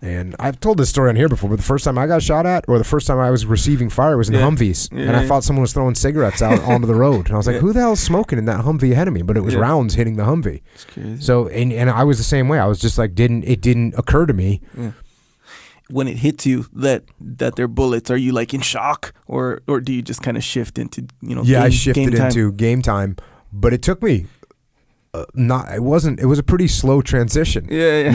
And I've told this story on here before, but the first time I got shot at, or the first time I was receiving fire, was in Humvees. And I thought someone was throwing cigarettes out onto the road. And I was like, who the hell is smoking in that Humvee ahead of me? But it was rounds hitting the Humvee. It's crazy. So, and I was the same way. I was just like, it didn't occur to me. Yeah. When it hits you that they're bullets, are you like in shock, or do you just kind of shift into, I shifted into game time, but it took me it was a pretty slow transition. It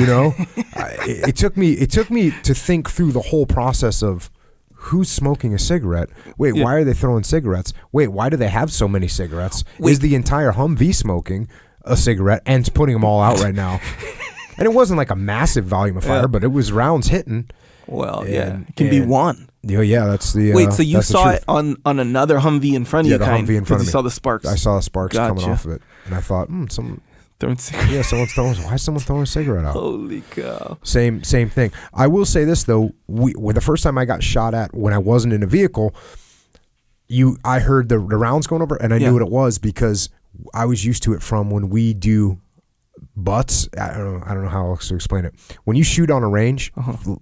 took me to think through the whole process of who's smoking a cigarette. Wait, why are they throwing cigarettes? Wait, why do they have so many cigarettes? Is the entire Humvee smoking a cigarette and putting them all out right now? And it wasn't like a massive volume of fire, but it was rounds hitting. Well, it can be one. Yeah, that's the. Wait, so you saw it on another Humvee in front of you? Yeah, the Humvee in front of me. You saw the sparks. I saw the sparks coming off of it, and I thought, someone throwing cigarettes. Yeah, why is someone throwing a cigarette out? Holy cow! Same thing. I will say this though: when the first time I got shot at when I wasn't in a vehicle, I heard the rounds going over, and I knew what it was because I was used to it from when we do butts. I don't know how else to explain it. When you shoot on a range,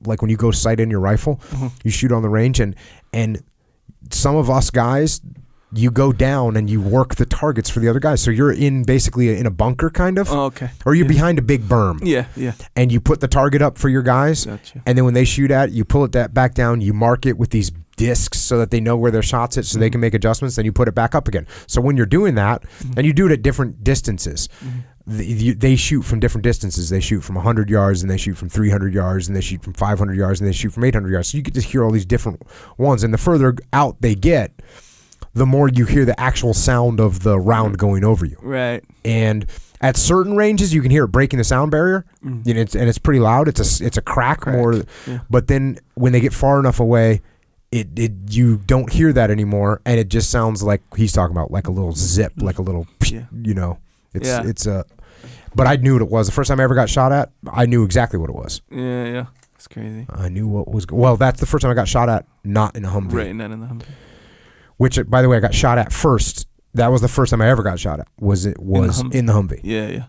like when you go sight in your rifle, you shoot on the range, and some of us guys, you go down and you work the targets for the other guys. So you're basically in a bunker kind of. Oh, okay. Or you're behind a big berm. Yeah. And you put the target up for your guys. Gotcha. And then when they shoot at it, you pull it back down, you mark it with these discs so that they know where their shots hit so they can make adjustments, then you put it back up again. So when you're doing that, and you do it at different distances, they shoot from different distances. They shoot from 100 yards, and they shoot from 300 yards, and they shoot from 500 yards, and they shoot from 800 yards. So you get to hear all these different ones. And the further out they get, the more you hear the actual sound of the round going over you. Right. And at certain ranges, you can hear it breaking the sound barrier, and it's pretty loud. It's a crack more. Yeah. But then when they get far enough away, you don't hear that anymore, and it just sounds like he's talking about, like a little zip, like a little, It's but I knew what it was. The first time I ever got shot at, I knew exactly what it was. Yeah. It's crazy. I knew what was. Well, that's the first time I got shot at, not in a Humvee. Right, not in the Humvee. Which, by the way, I got shot at first. That was the first time I ever got shot at. Was in the Humvee. Yeah.